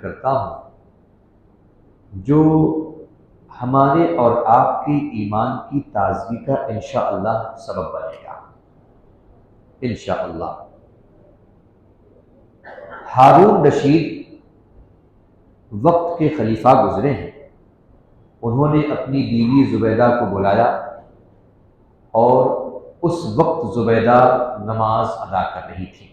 کرتا ہوں جو ہمارے اور آپ کے ایمان کی تازگی کا انشاءاللہ سبب بنے گا انشاءاللہ۔ ہارون رشید وقت کے خلیفہ گزرے ہیں، انہوں نے اپنی بیوی زبیدہ کو بلایا اور اس وقت زبیدہ نماز ادا کر رہی تھی۔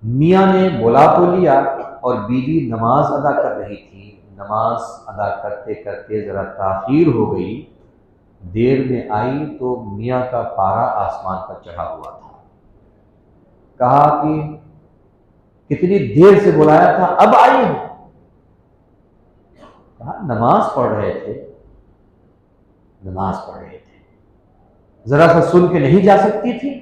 میاں نے بلا تو لیا اور بیوی نماز ادا کر رہی تھی، نماز ادا کرتے کرتے ذرا تاخیر ہو گئی، دیر میں آئی تو میاں کا پارا آسمان پر چڑھا ہوا تھا۔ کہا کہ کتنی دیر سے بلایا تھا، اب آئی ہو؟ کہا نماز پڑھ رہے تھے، نماز پڑھ رہے تھے، ذرا سا سن کے نہیں جا سکتی تھی؟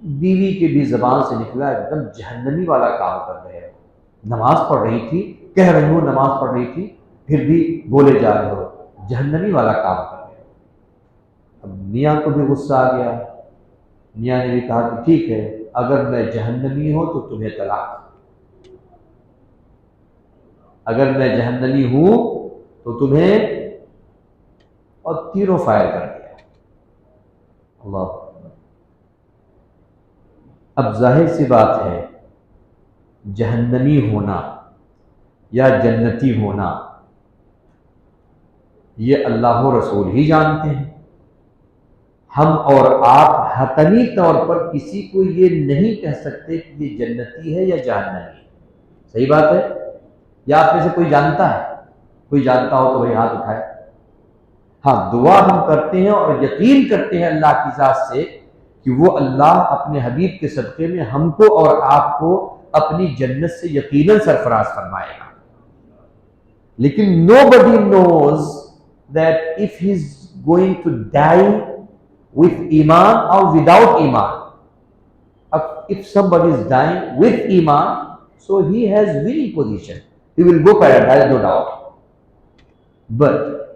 بیوی کے بھی زبان سے نکلا ایک دم جہنمی والا کام کر رہے ہو، نماز پڑھ رہی تھی، کہہ رہی ہوں نماز پڑھ رہی تھی، پھر بھی بولے جا رہے ہو، جہنمی والا کام کر رہے ہو۔ اب میاں کو بھی غصہ آ گیا، میاں نے بھی کہا کہ ٹھیک ہے، اگر میں جہنمی ہوں تو تمہیں طلاق، اگر میں جہنمی ہوں تو تمہیں، اور تینوں فائر کر دیا۔ اللہ، اب ظاہر سی بات ہے جہنمی ہونا یا جنتی ہونا یہ اللہ و رسول ہی جانتے ہیں، ہم اور آپ حتمی طور پر کسی کو یہ نہیں کہہ سکتے کہ یہ جنتی ہے یا جہنمی ہے۔ صحیح بات ہے؟ یا آپ میں سے کوئی جانتا ہے؟ کوئی جانتا ہو تو بھائی ہاتھ اٹھائے۔ ہاں، دعا ہم کرتے ہیں اور یقین کرتے ہیں اللہ کی ذات سے کہ وہ اللہ اپنے حبیب کے صدقے میں ہم کو اور آپ کو اپنی جنت سے یقیناً سرفراز فرمائے گا، لیکن nobody knows that if he's going to die with iman or without iman. If somebody is dying with iman, so he has winning position, he will go paradise, no doubt. But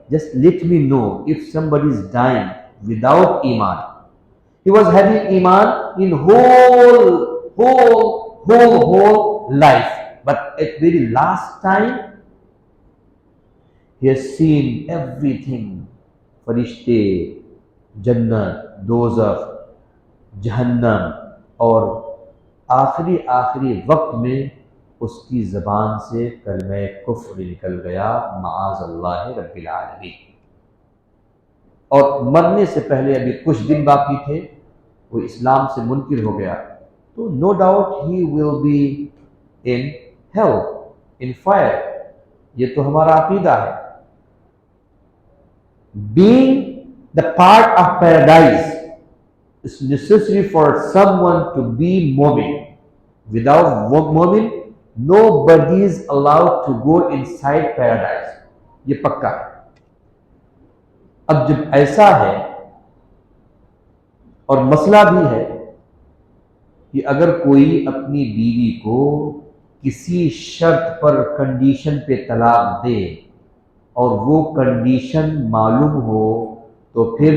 just let me know, if somebody is dying without iman, he was having iman in whole life, but at very last time he has seen everything, فرشتے، جنت، دوزخ، جہنم، اور آخری وقت میں اس کی زبان سے کلمہ کفر نکل گیا، معاذ اللہ رب العالمین، اور مرنے سے پہلے ابھی کچھ دن باقی تھے، وہ اسلام سے منکر ہو گیا، تو no doubt he will be in hell, in fire, یہ تو ہمارا عقیدہ ہے۔ Being the part of paradise is necessary for someone to be mu'min. Without mu'min, nobody is allowed to go inside paradise. یہ پکا ہے۔ اب جب ایسا ہے اور مسئلہ بھی ہے کہ اگر کوئی اپنی بیوی کو کسی شرط پر، کنڈیشن پہ طلاق دے اور وہ کنڈیشن معلوم ہو تو پھر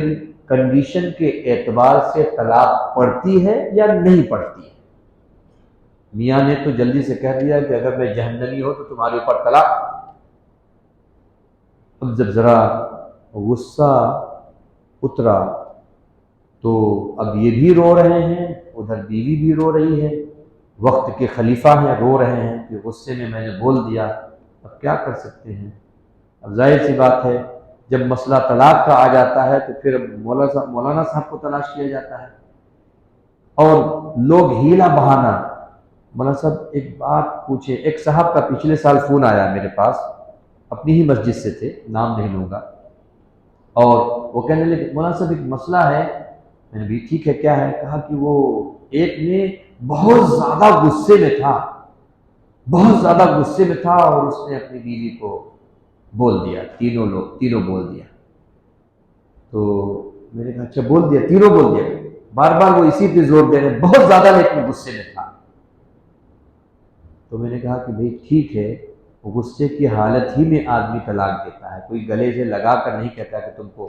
کنڈیشن کے اعتبار سے طلاق پڑتی ہے یا نہیں پڑتی ہے؟ میاں نے تو جلدی سے کہہ دیا کہ اگر میں جہنمی ہوں تو تمہارے اوپر طلاق۔ اب جب ذرا غصہ اترا تو اب یہ بھی رو رہے ہیں، ادھر بیوی بھی رو رہی ہے، وقت کے خلیفہ ہیں، رو رہے ہیں کہ غصے میں نے بول دیا، اب کیا کر سکتے ہیں؟ اب ظاہر سی بات ہے جب مسئلہ طلاق کا آ جاتا ہے تو پھر مولانا صاحب کو تلاش کیا جاتا ہے، اور لوگ ہیلا بہانا۔ مولانا صاحب ایک بات پوچھے، ایک صاحب کا پچھلے سال فون آیا میرے پاس، اپنی ہی مسجد سے تھے، نام نہیں لوں گا، اور وہ کہنے لگے مولانا صاحب ایک مسئلہ ہے۔ میں نے بھی ٹھیک ہے، کیا ہے؟ کہا کہ وہ ایک نے بہت زیادہ غصے میں تھا، اور اس نے اپنی بیوی کو بول دیا، تینوں بول دیا۔ تو میں نے کہا اچھا بول دیا، تینوں بول دیا، بار بار وہ اسی پہ زور دے رہے، بہت زیادہ لیکن غصے میں تھا۔ تو میں نے کہا کہ بھئی ٹھیک ہے، غصے کی حالت ہی میں آدمی طلاق دیتا ہے، کوئی گلے سے لگا کر نہیں کہتا کہ تم کو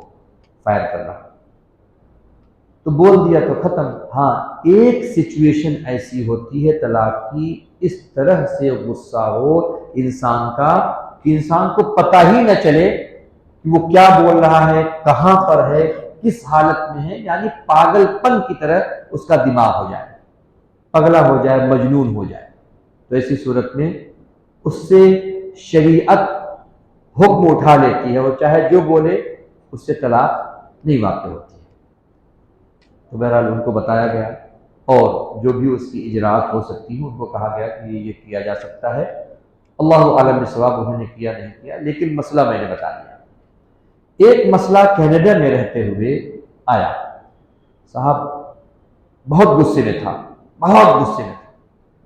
فائر کر رہا۔ تو بول دیا تو ختم۔ ہاں ایک سچویشن ایسی ہوتی ہے طلاق کی، اس طرح سے غصہ ہو انسان کا کہ انسان کو پتہ ہی نہ چلے کہ وہ کیا بول رہا ہے، کہاں پر ہے، کس حالت میں ہے، یعنی پاگل پن کی طرح اس کا دماغ ہو جائے، پگلا ہو جائے، مجنون ہو جائے۔ تو ایسی صورت میں اس سے شریعت حکم اٹھا لیتی ہے، وہ چاہے جو بولے اس سے طلاق نہیں واقع ہوتی ہے۔ تو بہرحال ان کو بتایا گیا، اور جو بھی اس کی اجراءات ہو سکتی ہیں ان کو کہا گیا کہ یہ کیا جا سکتا ہے۔ اللہ عالم بالصواب انہوں نے کیا نہیں کیا، لیکن مسئلہ میں نے بتا دیا۔ ایک مسئلہ کینیڈا میں رہتے ہوئے آیا، صاحب بہت غصے میں تھا، بہت غصے میں تھا۔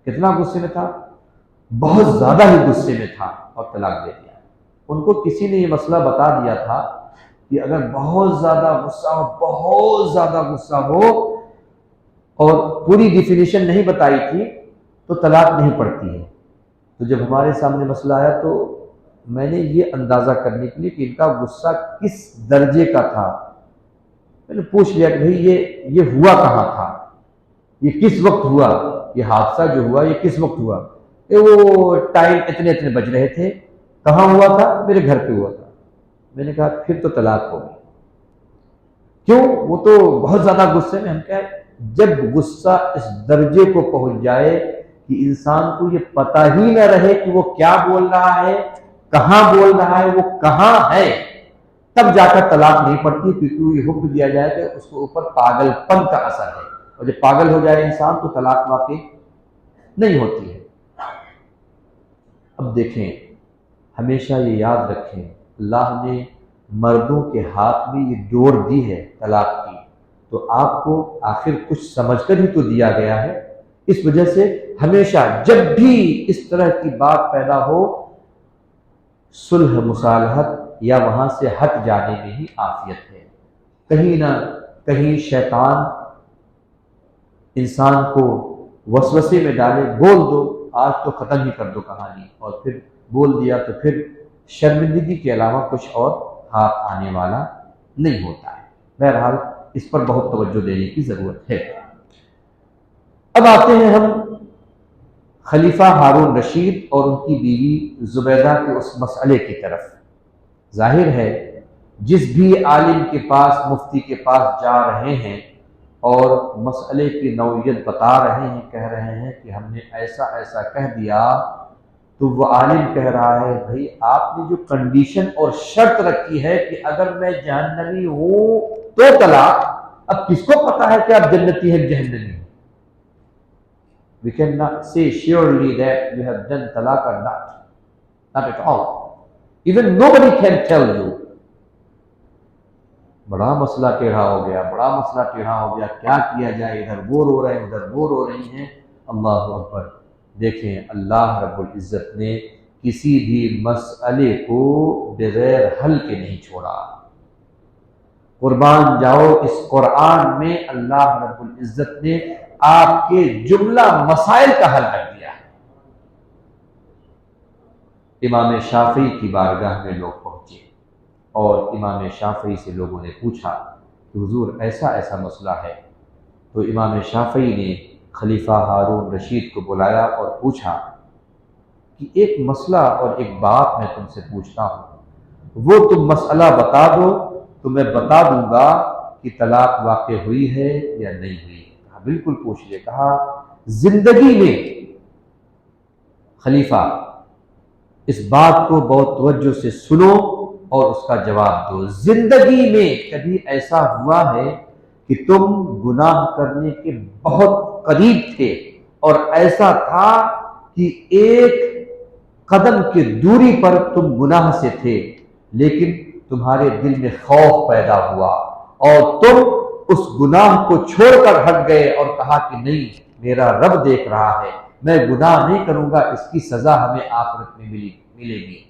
کتنا غصے میں تھا؟ بہت زیادہ ہی غصے میں تھا، اور طلاق دے دیا۔ ان کو کسی نے یہ مسئلہ بتا دیا تھا کہ اگر بہت زیادہ غصہ ہو، بہت زیادہ غصہ ہو، اور پوری ڈیفینیشن نہیں بتائی تھی، تو طلاق نہیں پڑتی ہے۔ تو جب ہمارے سامنے مسئلہ آیا تو میں نے یہ اندازہ کرنے کے لیے کہ ان کا غصہ کس درجے کا تھا، میں نے پوچھ لیا کہ بھئی یہ ہوا کہاں تھا، یہ کس وقت ہوا، یہ حادثہ جو ہوا یہ کس وقت ہوا؟ وہ ٹائم اتنے بج رہے تھے۔ کہاں ہوا تھا؟ میرے گھر پہ ہوا تھا۔ میں نے کہا پھر تو طلاق ہوگی۔ کیوں؟ وہ تو بہت زیادہ غصے میں۔ ہم کہا جب غصہ اس درجے کو پہنچ جائے کہ انسان کو یہ پتہ ہی نہ رہے کہ وہ کیا بول رہا ہے، کہاں بول رہا ہے، وہ کہاں ہے، تب جا کر طلاق نہیں پڑتی، کیونکہ یہ حکم دیا جائے کہ اس کے اوپر پاگل پن کا اثر ہے، اور جب پاگل ہو جائے انسان تو طلاق واقع نہیں ہوتی ہے۔ اب دیکھیں، ہمیشہ یہ یاد رکھیں، اللہ نے مردوں کے ہاتھ میں یہ ڈور دی ہے طلاق کی، تو آپ کو آخر کچھ سمجھ کر ہی تو دیا گیا ہے۔ اس وجہ سے ہمیشہ جب بھی اس طرح کی بات پیدا ہو، صلح مصالحت یا وہاں سے ہٹ جانے میں ہی عافیت ہے۔ کہیں نہ کہیں شیطان انسان کو وسوسے میں ڈالے، بول دو، آج تو ختم ہی کر دو کہانی، اور پھر بول دیا تو پھر شرمندگی کے علاوہ کچھ اور ہاتھ آنے والا نہیں ہوتا ہے۔ بہرحال اس پر بہت توجہ دینے کی ضرورت ہے۔ اب آتے ہیں ہم خلیفہ ہارون رشید اور ان کی بیوی زبیدہ کے اس مسئلے کی طرف۔ ظاہر ہے جس بھی عالم کے پاس، مفتی کے پاس جا رہے ہیں اور مسئلے کی نوعیت بتا رہے ہیں، کہہ رہے ہیں کہ ہم نے ایسا ایسا کہہ دیا، تو وہ عالم کہہ رہا ہے بھئی آپ نے جو کنڈیشن اور شرط رکھی ہے کہ اگر میں جہنمی ہوں تو طلاق، اب کس کو پتا ہے کہ آپ جنتی ہیں جہنمی ہیں؟ We cannot say surely that you have done talaq or not. Not at all. Even nobody can tell you. بڑا مسئلہ ٹیڑھا ہو گیا، بڑا مسئلہ ٹیڑھا ہو گیا، کیا کیا جائے، ادھر وہ رو رہے ہیں، ادھر وہ رو رہی ہیں۔ اللہ اکبر! دیکھیں، اللہ رب العزت نے کسی بھی مسئلے کو بغیر حل کے نہیں چھوڑا۔ قربان جاؤ، اس قرآن میں اللہ رب العزت نے آپ کے جملہ مسائل کا حل کر دیا ہے۔ امام شافعی کی بارگاہ میں لوگ پہنچے اور امام شافعی سے لوگوں نے پوچھا کہ حضور ایسا ایسا مسئلہ ہے۔ تو امام شافعی نے خلیفہ ہارون رشید کو بلایا اور پوچھا کہ ایک مسئلہ اور ایک بات میں تم سے پوچھتا ہوں، وہ تم مسئلہ بتا دو تو میں بتا دوں گا کہ طلاق واقع ہوئی ہے یا نہیں ہوئی۔ کہا بالکل پوچھئے۔ کہا زندگی میں خلیفہ اس بات کو بہت توجہ سے سنو اور اس کا جواب دو، زندگی میں کبھی ایسا ہوا ہے کہ تم گناہ کرنے کے بہت قریب تھے اور ایسا تھا کہ ایک قدم کی دوری پر تم گناہ سے تھے، لیکن تمہارے دل میں خوف پیدا ہوا اور تم اس گناہ کو چھوڑ کر ہٹ گئے اور کہا کہ نہیں، میرا رب دیکھ رہا ہے، میں گناہ نہیں کروں گا، اس کی سزا ہمیں آخرت میں ملے گی۔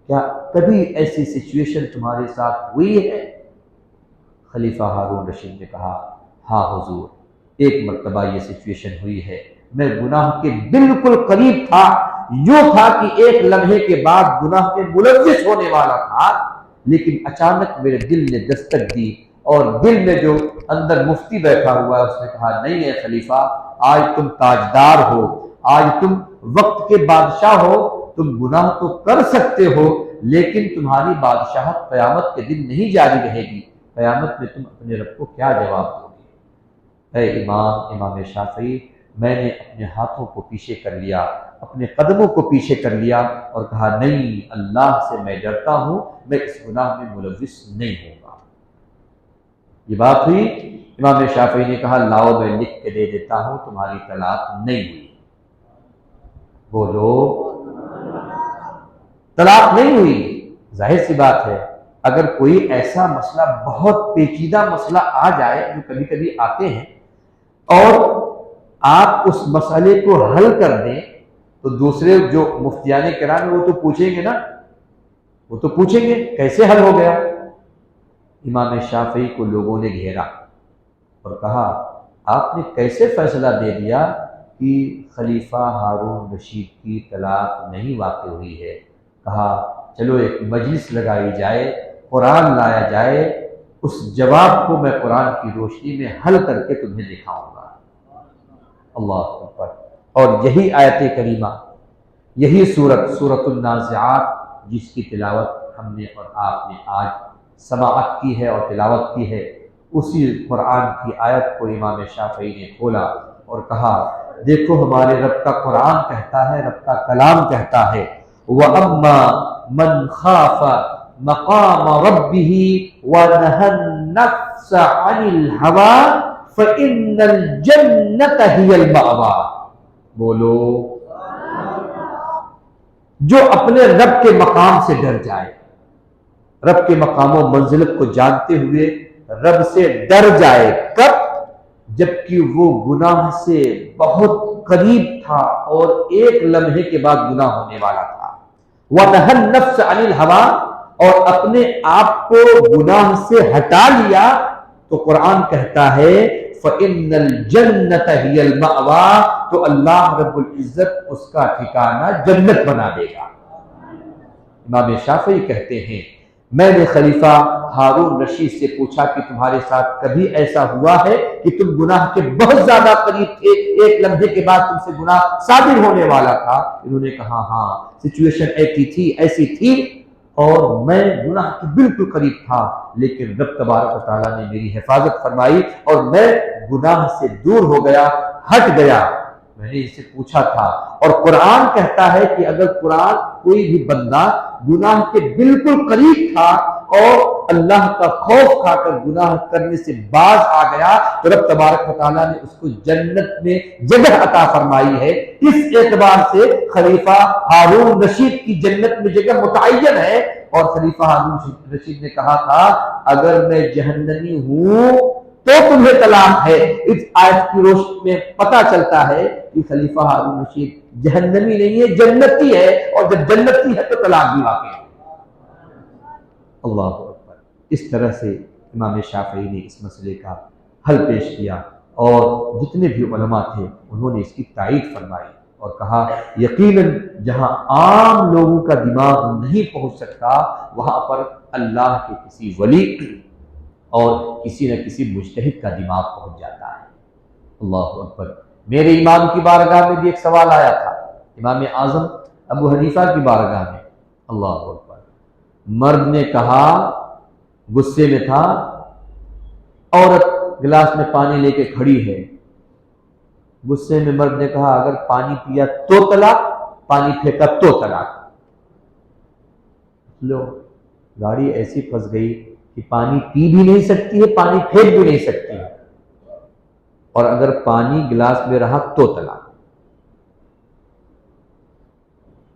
کیا کبھی ایسی سچویشن تمہارے ساتھ ہوئی ہے؟ خلیفہ ہارون رشید نے کہا ہاں حضور، ایک مرتبہ یہ سچویشن ہوئی ہے، میں گناہ کے بالکل قریب تھا، یوں تھا کہ ایک لمحے کے بعد گناہ کے ملوث ہونے والا تھا، لیکن اچانک میرے دل نے دستک دی اور دل میں جو اندر مفتی بیٹھا ہوا ہے، اس نے کہا نہیں ہے خلیفہ، آج تم تاجدار ہو، آج تم وقت کے بادشاہ ہو، تم گناہ تو کر سکتے ہو لیکن تمہاری بادشاہت قیامت کے دن نہیں جاری رہے گی، قیامت میں تم اپنے رب کو کیا جواب دو گے؟ اے امام شافعی، میں نے اپنے ہاتھوں کو پیچھے کر لیا، اپنے قدموں کو پیچھے کر لیا اور کہا نہیں، اللہ سے میں ڈرتا ہوں، میں اس گناہ میں ملوث نہیں ہوں گا۔ یہ بات ہوئی، امام شافعی نے کہا لاؤ میں لکھ کے دے دیتا ہوں، تمہاری طلاق نہیں ہوئی۔ بولو، طلاق نہیں ہوئی۔ ظاہر سی بات ہے، اگر کوئی ایسا مسئلہ، بہت پیچیدہ مسئلہ آ جائے، جو کبھی کبھی آتے ہیں، اور آپ اس مسئلے کو حل کر دیں تو دوسرے جو مفتیان کرام ہیں وہ تو پوچھیں گے نا، وہ تو پوچھیں گے کیسے حل ہو گیا؟ امام شافعی کو لوگوں نے گھیرا اور کہا آپ نے کیسے فیصلہ دے دیا کہ خلیفہ ہارون رشید کی طلاق نہیں واقع ہوئی ہے؟ کہا چلو ایک مجلس لگائی جائے، قرآن لایا جائے، اس جواب کو میں قرآن کی روشنی میں حل کر کے تمہیں دکھاؤں گا۔ اللہ اکبر۔ اور یہی آیت کریمہ، یہی سورۃ النازعات، جس کی تلاوت ہم نے اور آپ نے آج سماعت کی ہے اور تلاوت کی ہے، اسی قرآن کی آیت کو امام شافعی نے کھولا اور کہا دیکھو ہمارے رب کا قرآن کہتا ہے، رب کا کلام کہتا ہے وَأَمَّا مَنْ خَافَ مَقَامَ رَبِّهِ وَنَهَى النَّفْسَ عَنِ الْهَوَىٰ فَإِنَّ الْجَنَّةَ هِيَ الْمَأْوَىٰ۔ بولو، جو اپنے رب کے مقام سے ڈر جائے، رب کے مقام و منزلت کو جانتے ہوئے رب سے ڈر جائے، کب؟ جبکہ وہ گناہ سے بہت قریب تھا اور ایک لمحے کے بعد گناہ ہونے والا تھا۔ وَنَهَى النَّفْسَ عَنِ الْهَوَىٰ، اور اپنے آپ کو گناہ سے ہٹا لیا، تو قرآن کہتا ہے فَإِنَّ الْجَنَّةَ هِيَ الْمَأْوَىٰ، تو اللہ رب العزت اس کا ٹھکانہ جنت بنا دے گا۔ امام شافعی کہتے ہیں میں نے خلیفہ ہارون رشید سے پوچھا کہ تمہارے ساتھ کبھی ایسا ہوا ہے کہ تم گناہ کے بہت زیادہ قریب تھے، ایک لمحے کے بعد تم سے گناہ صادر ہونے والا تھا؟ انہوں نے کہا ہاں، سچویشن ایسی تھی اور میں گناہ کے بالکل قریب تھا، لیکن رب تبارک و تعالیٰ نے میری حفاظت فرمائی اور میں گناہ سے دور ہو گیا، ہٹ گیا۔ میں نے اس سے پوچھا تھا، اور قرآن کہتا ہے کہ اگر قرآن کوئی بھی بندہ گناہ کے بالکل قریب تھا اور اللہ کا خوف کھا کر گناہ کرنے سے باز آ گیا تو رب تبارک و تعالیٰ نے اس کو جنت میں جگہ عطا فرمائی ہے۔ اس اعتبار سے خلیفہ ہارون رشید کی جنت میں جگہ متعین ہے، اور خلیفہ ہارون رشید نے کہا تھا اگر میں جہنمی ہوں تو تمہیں طلاق ہے۔ اس آیت کی روشنی میں پتہ چلتا ہے کہ خلیفہ ہارون رشید جہنمی نہیں ہے، جنتی ہے، اور جب جنتی ہے تو طلاق بھی واقع ہے۔ اللہ اکبر۔ اس طرح سے امام شافعی نے اس مسئلے کا حل پیش کیا، اور جتنے بھی علماء تھے انہوں نے اس کی تائید فرمائی اور کہا یقیناً جہاں عام لوگوں کا دماغ نہیں پہنچ سکتا، وہاں پر اللہ کے کسی ولی اور کسی نہ کسی مجتہد کا دماغ پہنچ جاتا ہے۔ اللہ اکبر۔ میرے امام کی بارگاہ میں بھی ایک سوال آیا تھا، امام اعظم ابو حنیفہ کی بارگاہ میں۔ اللہ اکبر۔ مرد نے کہا، غصے میں تھا، عورت گلاس میں پانی لے کے کھڑی ہے، غصے میں مرد نے کہا اگر پانی پیا تو طلاق، پانی پھینکا تو طلاق۔ لو، گاڑی ایسی پھنس گئی کہ پانی پی بھی نہیں سکتی ہے، پانی پھینک بھی نہیں سکتی ہے، اور اگر پانی گلاس میں رہا تو طلاق،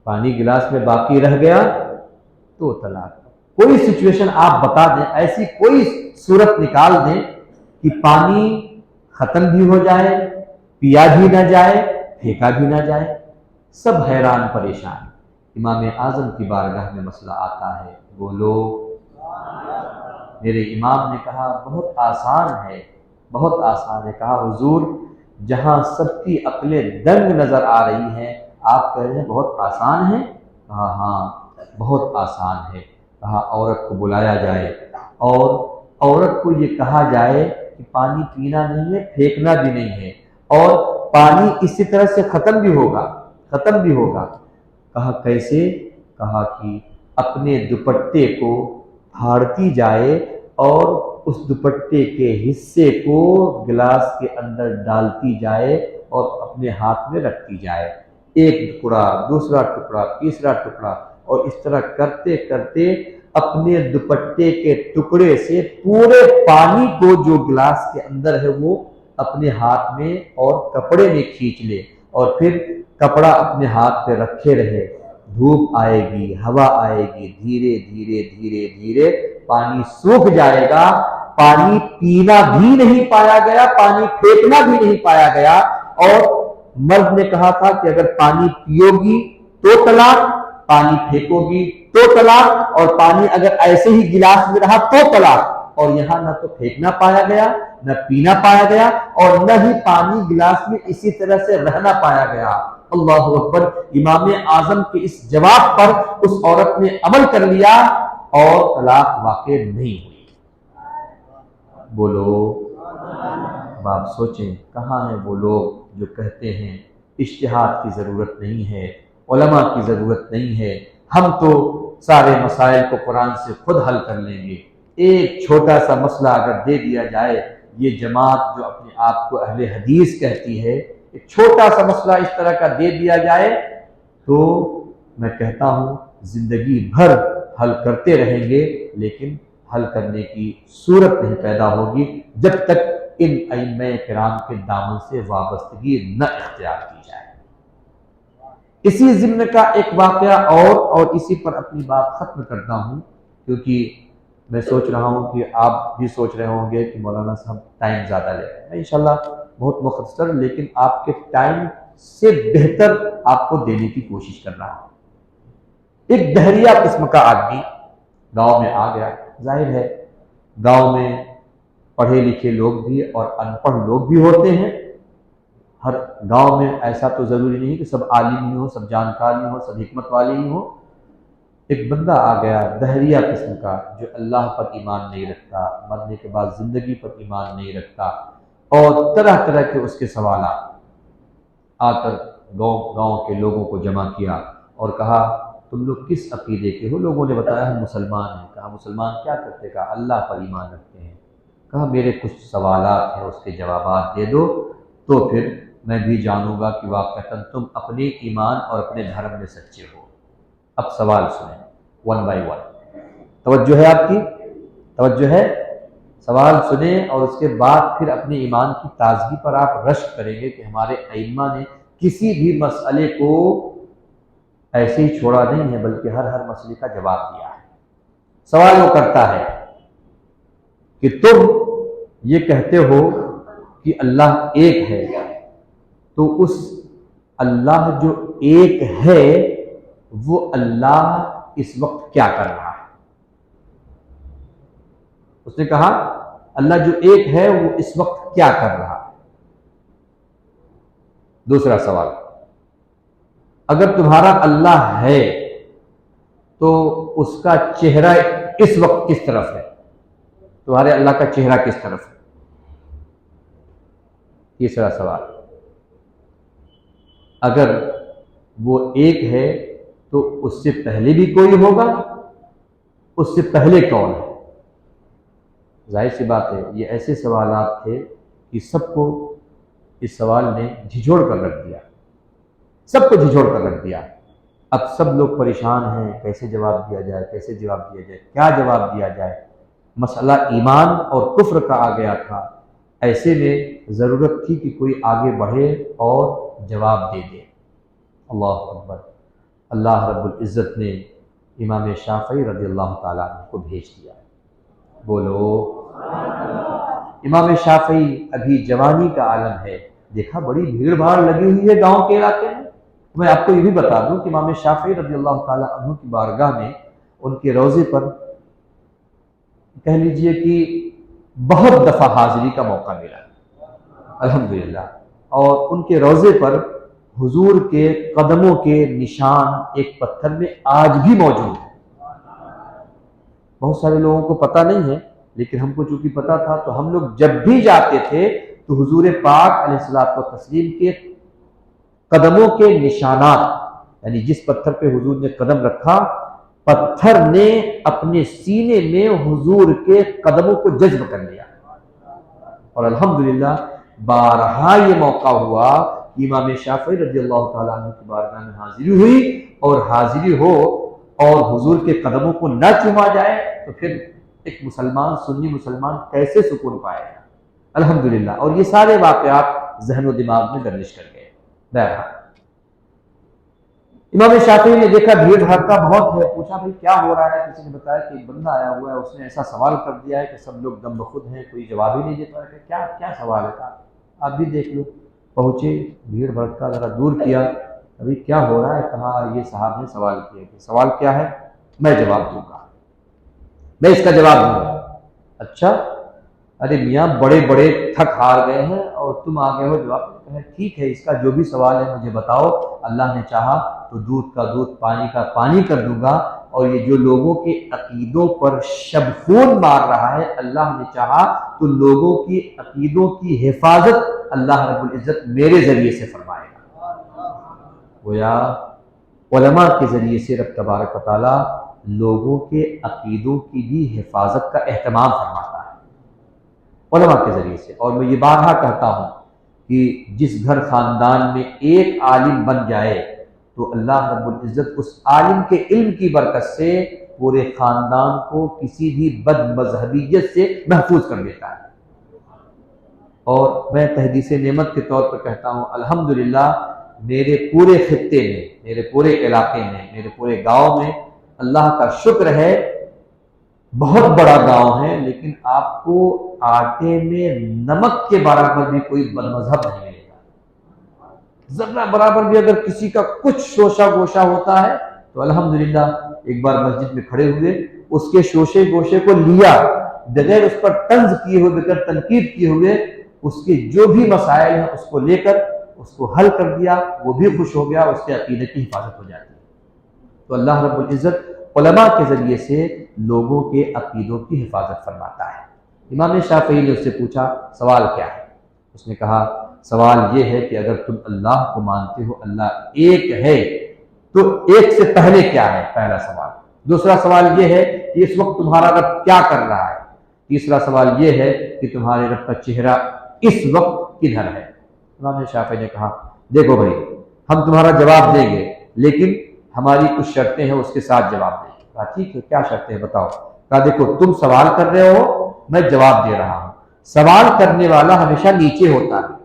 پانی گلاس میں باقی رہ گیا تو طلاق۔ کوئی سچویشن آپ بتا دیں، ایسی کوئی صورت نکال دیں کہ پانی ختم بھی ہو جائے، پیا بھی نہ جائے، پھینکا بھی نہ جائے، سب حیران پریشان۔ امام اعظم کی بارگاہ میں مسئلہ آتا ہے، بولو۔ میرے امام نے کہا بہت آسان ہے، بہت آسان ہے۔ کہا حضور جہاں سب کی عقلیں دنگ نظر آ رہی ہیں آپ کہہ رہے ہیں بہت آسان ہے؟ کہا ہاں بہت آسان ہے۔ کہا عورت کو بلایا جائے اور عورت کو یہ کہا جائے کہ پانی پینا نہیں ہے، پھینکنا بھی نہیں ہے، اور پانی اسی طرح سے ختم بھی ہوگا۔ کہا کیسے؟ کہا کہ اپنے دوپٹے کو پھاڑتی جائے اور اس دوپٹے کے حصے کو گلاس کے اندر ڈالتی جائے اور اپنے ہاتھ میں رکھتی جائے، ایک ٹکڑا، دوسرا ٹکڑا، تیسرا ٹکڑا، اور اس طرح کرتے کرتے اپنے دوپٹے کے ٹکڑے سے پورے پانی کو جو گلاس کے اندر ہے وہ اپنے ہاتھ میں اور کپڑے میں کھینچ لے، اور پھر کپڑا اپنے ہاتھ پہ رکھے رہے۔ دھوپ آئے گی، ہوا آئے گی، دھیرے دھیرے دھیرے دھیرے پانی سوکھ جائے گا۔ پانی پینا بھی نہیں پایا گیا، پانی پھینکنا بھی نہیں پایا گیا، اور مرد نے کہا تھا کہ اگر پانی پیو گی تو طلاق، پانی پھینکو گی تو طلاق، اور پانی اگر ایسے ہی گلاس میں رہا تو طلاق۔ اور یہاں نہ تو پھینکنا پایا گیا، نہ پینا پایا گیا، اور نہ ہی پانی گلاس میں اسی طرح سے رہنا پایا گیا۔ اللہ اکبر! امام اعظم کے اس جواب پر اس عورت نے عمل کر لیا اور طلاق واقع نہیں ہوئی۔ بولو! اب آپ سوچیں کہاں ہیں وہ لوگ جو کہتے ہیں اجتہاد کی ضرورت نہیں ہے، علماء کی ضرورت نہیں ہے، ہم تو سارے مسائل کو قرآن سے خود حل کر لیں گے۔ ایک چھوٹا سا مسئلہ اگر دے دیا جائے، یہ جماعت جو اپنے آپ کو اہل حدیث کہتی ہے، ایک چھوٹا سا مسئلہ اس طرح کا دے دیا جائے تو میں کہتا ہوں زندگی بھر حل کرتے رہیں گے، لیکن حل کرنے کی صورت نہیں پیدا ہوگی جب تک ان ائمہ کرام کے دامن سے وابستگی نہ اختیار کی جائے۔ اسی ضمن کا ایک واقعہ اور اسی پر اپنی بات ختم کرتا ہوں، کیونکہ میں سوچ رہا ہوں کہ آپ بھی سوچ رہے ہوں گے کہ مولانا صاحب ٹائم زیادہ لے رہے ہیں۔ میں انشاءاللہ بہت مختصر لیکن آپ کے ٹائم سے بہتر آپ کو دینے کی کوشش کر رہا ہوں۔ ایک دہریہ قسم کا آدمی گاؤں میں آ گیا۔ ظاہر ہے گاؤں میں پڑھے لکھے لوگ بھی اور ان پڑھ لوگ بھی ہوتے ہیں۔ ہر گاؤں میں ایسا تو ضروری نہیں کہ سب عالم ہی ہو، سب جانکار ہی ہو، سب حکمت والے ہی ہو۔ ایک بندہ آ گیا دہریہ قسم کا، جو اللہ پر ایمان نہیں رکھتا، مرنے کے بعد زندگی پر ایمان نہیں رکھتا، اور طرح طرح کے اس کے سوالات۔ آ کر گاؤں کے لوگوں کو جمع کیا اور کہا تم لوگ کس عقیدے کے ہو؟ لوگوں نے بتایا ہم مسلمان ہیں۔ کہا مسلمان کیا کرتے؟ کہا اللہ پر ایمان رکھتے ہیں۔ کہا میرے کچھ سوالات ہیں، اس کے جوابات دے دو تو پھر میں بھی جانوں گا کہ واقعتاً تم اپنے ایمان اور اپنے دھرم میں سچے ہو۔ اب سوال سنیں ون بائی ون۔ توجہ ہے آپ کی؟ توجہ ہے؟ سوال سنیں اور اس کے بعد پھر اپنے ایمان کی تازگی پر آپ رشک کریں گے کہ ہمارے ائمہ نے کسی بھی مسئلے کو ایسے ہی چھوڑا نہیں ہے، بلکہ ہر مسئلے کا جواب دیا ہے۔ سوال وہ کرتا ہے کہ تم یہ کہتے ہو کہ اللہ ایک ہے، تو اس اللہ جو ایک ہے وہ اللہ اس وقت کیا کر رہا ہے؟ اس نے کہا اللہ جو ایک ہے وہ اس وقت کیا کر رہا ہے؟ دوسرا سوال، اگر تمہارا اللہ ہے تو اس کا چہرہ اس وقت کس طرف ہے؟ تمہارے اللہ کا چہرہ کس طرف ہے؟ تیسرا سوال، اگر وہ ایک ہے تو اس سے پہلے بھی کوئی ہوگا؟ اس سے پہلے کون ہے؟ ظاہر سی بات ہے یہ ایسے سوالات تھے کہ سب کو اس سوال نے جھنجھوڑ کر رکھ دیا، سب کو جھنجھوڑ کر رکھ دیا۔ اب سب لوگ پریشان ہیں، کیسے جواب دیا جائے، کیسے جواب دیا جائے، کیا جواب دیا جائے؟ مسئلہ ایمان اور کفر کا آ گیا تھا، ایسے میں ضرورت تھی کہ کوئی آگے بڑھے اور جواب دے دے۔ اللہ اکبر! اللہ رب العزت نے امام شافعی رضی اللہ تعالیٰ عنہ کو بھیج دیا۔ بولو! امام شافعی ابھی جوانی کا عالم ہے، دیکھا بڑی بھیڑ بھاڑ لگی ہوئی ہے گاؤں کے علاقے میں۔ میں آپ کو یہ بھی بتا دوں کہ امام شافعی رضی اللہ تعالیٰ عنہ کی بارگاہ میں ان کے روضے پر کہہ لیجئے کہ بہت دفعہ حاضری کا موقع ملا الحمدللہ، اور ان کے روضے پر حضور کے قدموں کے نشان ایک پتھر میں آج بھی موجود ہیں۔ بہت سارے لوگوں کو پتہ نہیں ہے لیکن ہم کو چونکہ پتا تھا تو ہم لوگ جب بھی جاتے تھے تو حضور پاک علیہ الصلوۃ والتسلیم کے قدموں کے نشانات، یعنی جس پتھر پہ حضور نے قدم رکھا، پتھر نے اپنے سینے میں حضور کے قدموں کو جذب کر لیا. اور الحمدللہ بارہا یہ موقع ہوا کہ امام شافعی رضی اللہ تعالیٰ عنہ کی بارگاہ میں حاضری ہوئی، اور حاضری ہو اور حضور کے قدموں کو نہ چوما جائے تو پھر ایک مسلمان، سنی مسلمان کیسے سکون پائے گا. الحمدللہ. اور یہ سارے واقعات ذہن و دماغ میں گردش کر گئے. بہرحال امام شافعی نے دیکھا بھیڑ بھڑکا بہت ہے، پوچھا بھائی کیا ہو رہا ہے؟ کسی نے بتایا کہ ایک بندہ آیا ہوا ہے، اس نے ایسا سوال کر دیا ہے کہ سب لوگ دم بخود ہیں، کوئی جواب ہی نہیں دیتا ہے. کیا کیا سوال ہے؟ کہا آپ بھی دیکھ لو. پہنچے، بھیڑ بھڑکا ذرا دور کیا، ابھی کیا ہو رہا ہے؟ کہا یہ صاحب نے سوال کیا. کہ سوال کیا ہے؟ میں جواب دوں گا، میں اس کا جواب دوں گا. اچھا، ارے میاں بڑے بڑے تھک ہار گئے ہیں اور تم آگے ہو جواب. ٹھیک ہے، اس کا جو بھی سوال ہے مجھے بتاؤ، اللہ نے چاہا تو دودھ کا دودھ، پانی کا پانی کر دوں گا. اور یہ جو لوگوں کے عقیدوں پر شب خون مار رہا ہے، اللہ نے چاہا تو لوگوں کی عقیدوں کی حفاظت اللہ رب العزت میرے ذریعے سے فرمائے گا. گویا علماء کے ذریعے سے رب تبارک و تعالیٰ لوگوں کے عقیدوں کی بھی حفاظت کا اہتمام فرماتا ہے علماء کے ذریعے سے. اور میں یہ بارہا کہتا ہوں کہ جس گھر خاندان میں ایک عالم بن جائے تو اللہ رب العزت اس عالم کے علم کی برکت سے پورے خاندان کو کسی بھی بد مذہبیت سے محفوظ کر دیتا ہے. اور میں تحدیث نعمت کے طور پر کہتا ہوں الحمدللہ میرے پورے خطے میں، میرے پورے علاقے میں، میرے پورے گاؤں میں اللہ کا شکر ہے، بہت بڑا گاؤں ہے لیکن آپ کو آٹے میں نمک کے برابر بھی کوئی بد مذہب نہیں ملے گا. ذرہ برابر بھی اگر کسی کا کچھ شوشہ گوشہ ہوتا ہے تو الحمدللہ ایک بار مسجد میں کھڑے ہوئے، اس کے شوشے گوشے کو لیا، بغیر اس پر طنز کیے ہوئے، بغیر تنقید کیے ہوئے، اس کے جو بھی مسائل ہیں اس کو لے کر اس کو حل کر دیا، وہ بھی خوش ہو گیا، اس کے عقیدے کی حفاظت ہو جاتی ہے. تو اللہ رب العزت علماء کے ذریعے سے لوگوں کے عقیدوں کی حفاظت فرماتا ہے. امام شافعی نے اس سے پوچھا سوال کیا ہے؟ اس نے کہا سوال یہ ہے کہ اگر تم اللہ کو مانتے ہو، اللہ ایک ہے، تو ایک سے پہلے کیا ہے؟ پہلا سوال. دوسرا سوال یہ ہے کہ اس وقت تمہارا رب کیا کر رہا ہے؟ تیسرا سوال یہ ہے کہ تمہارے رب کا چہرہ اس وقت کدھر ہے؟ امام شافعی نے کہا دیکھو بھائی، ہم تمہارا جواب دیں گے لیکن ہماری کچھ شرطیں ہیں، اس کے ساتھ جواب دیں گے. کہا ٹھیک ہے، کیا شرطیں ہیں بتاؤ؟ کہا دیکھو تم سوال کر رہے ہو، میں جواب دے رہا ہوں. سوال کرنے والا ہمیشہ نیچے ہوتا ہے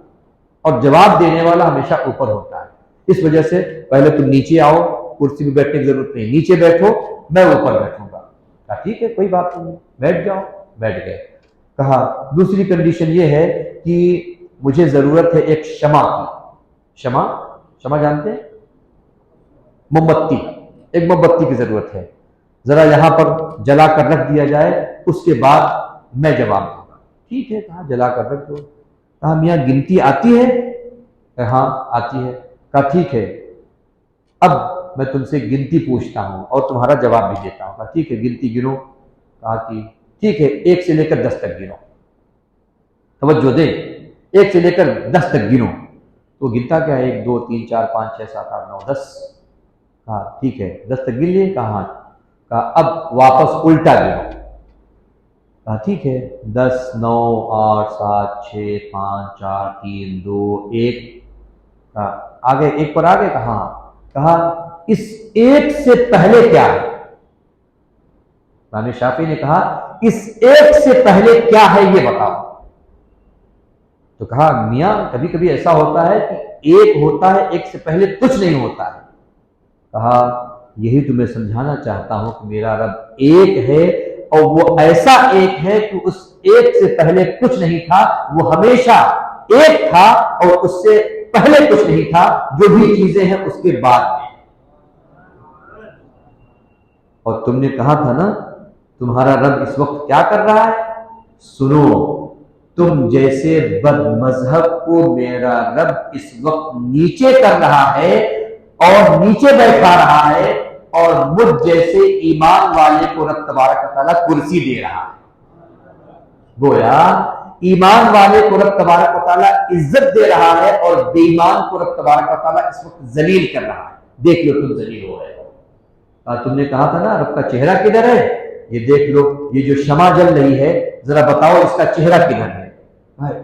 اور جواب دینے والا ہمیشہ اوپر ہوتا ہے. اس وجہ سے پہلے تم نیچے آؤ، کرسی میں بیٹھنے کی ضرورت نہیں، نیچے بیٹھو، میں اوپر بیٹھوں گا. کہا ٹھیک ہے، کوئی بات نہیں، بیٹھ جاؤ. بیٹھ گئے. کہا دوسری کنڈیشن یہ ہے کہ مجھے ضرورت ہے ایک شمع کی. شمع جانتے ہیں؟ موم بتی. ایک موم بتی کی ضرورت ہے، ذرا یہاں پر جلا کر رکھ دیا جائے، اس کے بعد میں جواب دوں گا. ٹھیک ہے، کہا جلا کر رکھ دو. کہا میاں گنتی آتی ہے؟ کہ ہاں آتی ہے. کہا ٹھیک ہے، اب میں تم سے گنتی پوچھتا ہوں اور تمہارا جواب بھی دیتا ہوں. کہا ٹھیک ہے، گنتی گنو. کہا کہ ٹھیک ہے، 1 سے لے کر 10 تک گنو. توجہ دیں، 1 سے لے کر 10 تک گنو. تو گنتا کیا ہے؟ 1 2 3 4 5 6 7 8 9 10. کہا ٹھیک ہے، 10 تک گن لیے. کہا ہاں. کہا اب واپس الٹا گنو. کہا ٹھیک ہے، 10 9 8 7 6 5 4 3 2 1. کہا آگے ایک پر آگے. کہا کہا اس ایک سے پہلے کیا ہے؟ امام شافعی نے کہا اس ایک سے پہلے کیا ہے یہ بتاؤ. تو کہا میاں کبھی کبھی ایسا ہوتا ہے کہ ایک ہوتا ہے، ایک سے پہلے کچھ نہیں ہوتا ہے. کہا یہی تمہیں سمجھانا چاہتا ہوں کہ میرا رب ایک ہے، اور وہ ایسا ایک ہے کہ اس ایک سے پہلے کچھ نہیں تھا، وہ ہمیشہ ایک تھا اور اس سے پہلے کچھ نہیں تھا، جو بھی چیزیں ہیں اس کے بعد میں. اور تم نے کہا تھا نا تمہارا رب اس وقت کیا کر رہا ہے؟ سنو، تم جیسے بد مذہب کو میرا رب اس وقت نیچے کر رہا ہے اور نیچے بیٹھا رہا ہے، اور مجھ جیسے ایمان والے کو رب تبارک و تعالیٰ کرسی دے رہا ہے. گویا ایمان والے کو رب تبارک و تعالیٰ عزت دے رہا ہے اور بے ایمان کو رب تبارک و تعالیٰ اس وقت ذلیل کر رہا ہے۔ دیکھ لو تم ذلیل ہو رہے ہو۔ تم نے کہا تھا نا رب کا چہرہ کدھر ہے، یہ دیکھ لو، یہ جو شمع جل رہی ہے ذرا بتاؤ اس کا چہرہ کدھر ہے،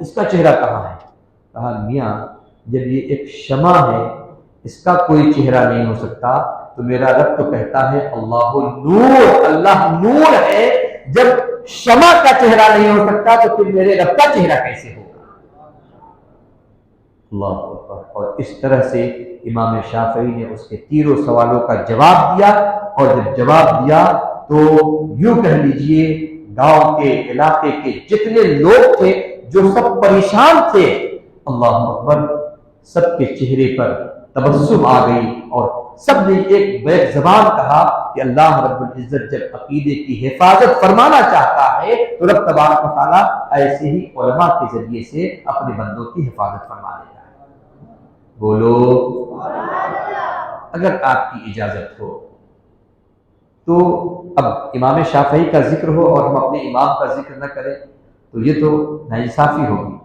اس کا چہرہ کہاں ہے؟ کہا میاں جب یہ ایک شمع ہے اس کا کوئی چہرہ نہیں ہو سکتا تو میرا رب تو کہتا ہے اللہ نور، اللہ نور ہے، جب شمع کا چہرہ نہیں ہو سکتا تو پھر میرے رب کا چہرہ کیسے ہوگا؟ اللہ اکبر۔ اور اس طرح سے امام شافعی نے اس کے تیروں سوالوں کا جواب دیا، اور جب جواب دیا تو یوں کہہ لیجئے گاؤں کے علاقے کے جتنے لوگ تھے جو سب پریشان تھے، اللہ اکبر، سب کے چہرے پر تبسم آ گئی اور سب نے ایک بیک زبان کہا کہ اللہ رب العزت جب عقیدے کی حفاظت فرمانا چاہتا ہے تو رب تبارک و تعالیٰ ایسے ہی علماء کے ذریعے سے اپنے بندوں کی حفاظت فرما دیتا ہے۔ بولو اگر آپ کی اجازت ہو تو اب امام شافعی کا ذکر ہو اور ہم اپنے امام کا ذکر نہ کریں تو یہ تو ناانصافی ہوگی۔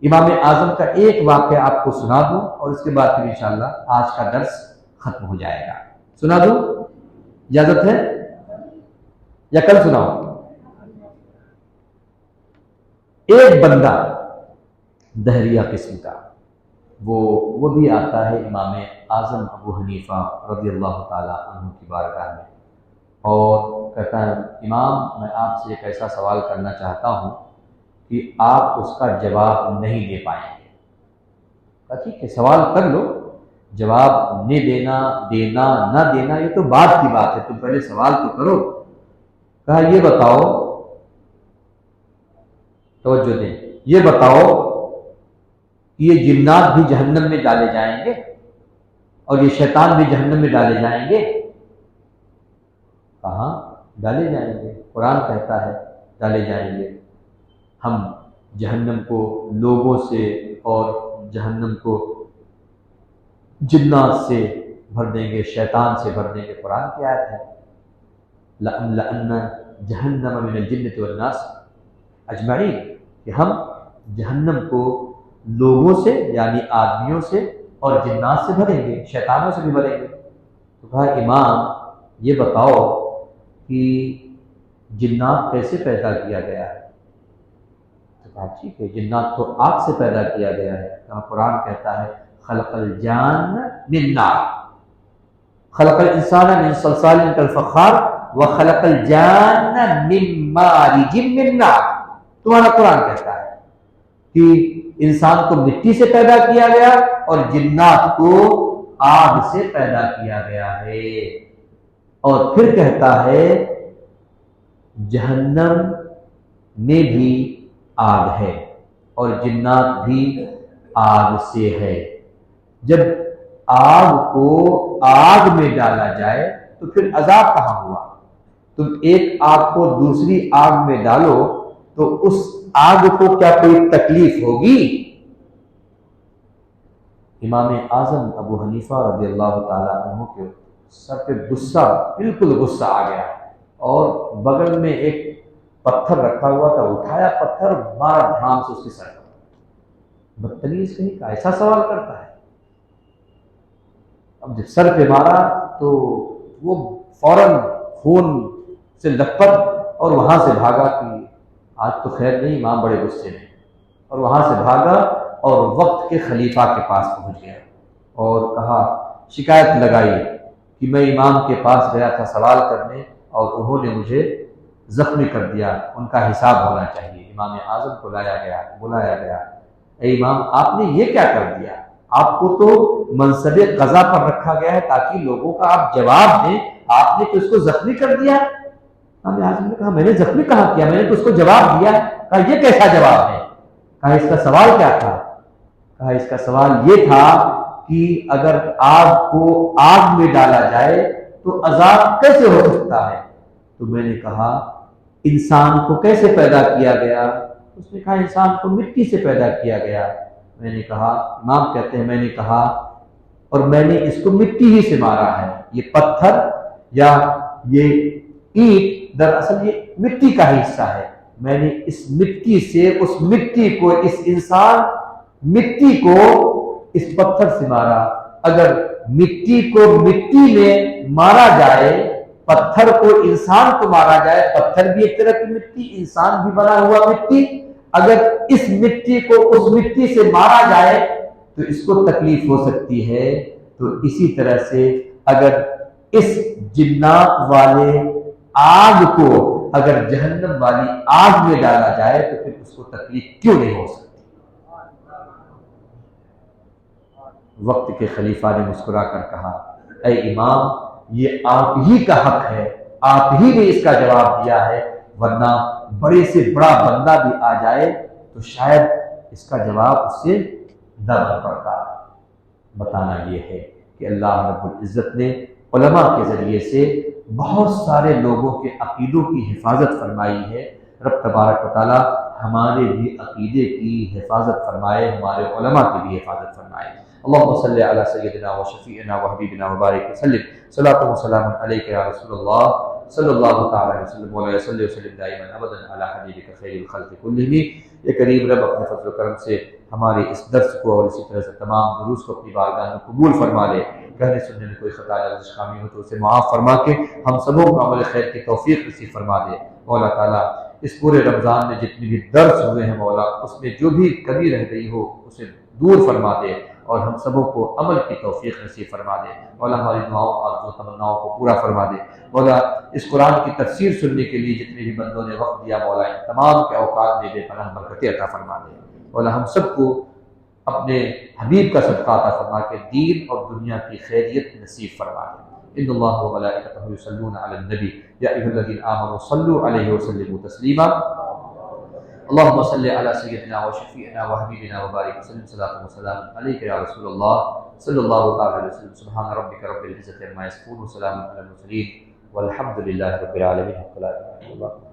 امام اعظم کا ایک واقعہ آپ کو سنا دوں اور اس کے بعد پھر انشاءاللہ آج کا درس ختم ہو جائے گا۔ سنا دوں؟ اجازت ہے یا کل سناؤں؟ ایک بندہ دہریہ قسم کا، وہ بھی آتا ہے امام اعظم ابو حنیفہ رضی اللہ تعالیٰ عنہ کی بارگاہ میں اور کہتا ہے امام میں آپ سے ایک ایسا سوال کرنا چاہتا ہوں کہ آپ اس کا جواب نہیں دے پائیں گے۔ کہا ٹھیک ہے سوال کر لو، جواب نہیں دینا نہ دینا یہ تو بعد کی بات ہے، تم پہلے سوال تو کرو۔ کہا یہ بتاؤ، توجہ دیں، یہ بتاؤ کہ یہ جنات بھی جہنم میں ڈالے جائیں گے اور یہ شیطان بھی جہنم میں ڈالے جائیں گے؟ کہاں ڈالے جائیں گے، قرآن کہتا ہے ڈالے جائیں گے۔ ہم جہنم کو لوگوں سے اور جہنم کو جنات سے بھر دیں گے، شیطان سے بھر دیں گے، قرآن کی آیت ہے لَأَمْلَأَنَّ جَهَنَّمَ مِنَ الْجِنَّةِ وَالنَّاسِ اجمعین، کہ ہم جہنم کو لوگوں سے یعنی آدمیوں سے اور جنات سے بھریں گے، شیطانوں سے بھی بھریں گے۔ تو کہا امام یہ بتاؤ کہ جنات کیسے پیدا کیا گیا ہے؟ تو کہا ٹھیک ہے جنات تو آگ سے پیدا کیا گیا ہے۔ کہا قرآن کہتا ہے خلق الجان من نار، خلق الانسان من صلصال کالفخار وخلق الجان من مارج من نار۔ تمہارا قرآن کہتا ہے کہ انسان کو مٹی سے پیدا کیا گیا اور جنات کو آگ سے پیدا کیا گیا ہے، اور پھر کہتا ہے جہنم میں بھی آگ ہے اور جنات بھی آگ سے ہے۔ جب آگ کو آگ میں ڈالا جائے تو پھر عذاب کہاں ہوا؟ تم ایک آگ کو دوسری آگ میں ڈالو تو اس آگ کو کیا کوئی تکلیف ہوگی؟ امام اعظم ابو حنیفہ رضی اللہ تعالیٰ عنہ کے سر پہ غصہ، بالکل غصہ آ گیا اور بغل میں ایک پتھر رکھا ہوا تھا، اٹھایا پتھر مارا دھام سے اس کے سر پر۔ بدتمیز کہیں کا ایسا سوال کرتا ہے؟ اب جب سر پہ مارا تو وہ فوراً خون سے لت پت اور وہاں سے بھاگا کہ آج تو خیر نہیں، امام بڑے غصے میں، اور وہاں سے بھاگا اور وقت کے خلیفہ کے پاس پہنچ گیا اور کہا شکایت لگائی کہ میں امام کے پاس گیا تھا سوال کرنے اور انہوں نے مجھے زخمی کر دیا، ان کا حساب ہونا چاہیے۔ امام اعظم کو بلایا گیا، اے امام آپ نے یہ کیا کر دیا؟ آپ کو تو منصب قضا پر رکھا گیا ہے تاکہ لوگوں کا آپ جواب دیں، آپ نے تو اس کو زخمی کر دیا۔ امام اعظم نے کہا میں نے زخمی کہاں کیا، میں نے تو اس کو جواب دیا۔ کہا یہ کیسا جواب ہے؟ کہا اس کا سوال کیا تھا؟ کہا اس کا سوال یہ تھا کہ اگر آگ کو آگ میں ڈالا جائے تو عذاب کیسے ہو سکتا ہے؟ تو میں نے کہا انسان کو کیسے پیدا کیا گیا؟ اس نے کہا انسان کو مٹی سے پیدا کیا گیا۔ میں نے کہا امام کہتے ہیں میں نے کہا اور میں نے اس کو مٹی ہی سے مارا ہے، یہ پتھر یا یہ اینٹ دراصل یہ مٹی کا ہی حصہ ہے، میں نے اس مٹی سے اس مٹی کو، اس انسان مٹی کو اس پتھر سے مارا۔ اگر مٹی کو مٹی میں مارا جائے، پتھر کو انسان کو مارا جائے، پتھر بھی ایک طرح کی مٹی، انسان بھی بنا ہوا مٹی، اگر اس مٹی کو اس مٹی سے مارا جائے تو اس کو تکلیف ہو سکتی ہے، تو اسی طرح سے اگر اس جنات والے آگ کو اگر جہنم والی آگ میں ڈالا جائے تو پھر اس کو تکلیف کیوں نہیں ہو سکتی؟ وقت کے خلیفہ نے مسکرا کر کہا، اے امام، یہ آپ ہی کا حق ہے، آپ ہی نے اس کا جواب دیا ہے، ورنہ بڑے سے بڑا بندہ بھی آ جائے تو شاید اس کا جواب اس سے نہ بن پڑتا۔ بتانا یہ ہے کہ اللہ رب العزت نے علماء کے ذریعے سے بہت سارے لوگوں کے عقیدوں کی حفاظت فرمائی ہے۔ رب تبارک و تعالی ہمارے بھی عقیدے کی حفاظت فرمائے، ہمارے علماء کی بھی حفاظت فرمائے۔ اللہم صلی علی سیدنا و شفیعنا و حبیبنا و بارک وسلم، صلاۃ و سلام علیک یا رسول اللہ صلی اللہ تعالی علیہ وسلم، وعلی صلی وسلم دائما ابدا علی حبیبک خیر الخلق کلہم۔ یہ کریم رب اپنے فضل و کرم سے ہمارے اس درس کو اور اسی طرح سے تمام دروس کو اپنی بارگاہ میں قبول فرما لے۔ کہنے سننے میں کوئی خطا یا لفظ خامی ہو تو اسے معاف فرما کے ہم سبوں کو عمل خیر کی توفیق نصیب فرما دے۔ مولا تعالیٰ اس پورے رمضان میں جتنے بھی درس ہوئے ہیں مولا، اس میں جو بھی کمی رہ گئی ہو اسے دور فرما دے اور ہم سبوں کو عمل کی توفیق نصیب فرما دے۔ مولا ہماری دعاؤں اور تمناؤں کو پورا فرما دے۔ مولا اس قرآن کی تفسیر سننے کے لیے جتنے بھی بندوں نے وقت دیا مولا، ان تمام کے اوقات میں بے پناہ برکتیں عطا فرما دے۔ مولا ہم سب کو اپنے حبیب کا صدقہ عطا فرما کے دین اور دنیا کی خیریت نصیب فرما دے۔ ان اللہ و ملائکتہ یصلون علی النبی یا ایھا الذین آمنوا صلوا علیہ وسلموا تسلیما۔ اللهم صل على سيدنا وشفيعنا وحبيبنا وبارك وسلم، صلاة وسلام عليك يا رسول الله صلى الله تعالى عليه وسلم۔ سبحان ربك رب العزة عما يصفون وسلام على المرسلين والحمد لله رب العالمين۔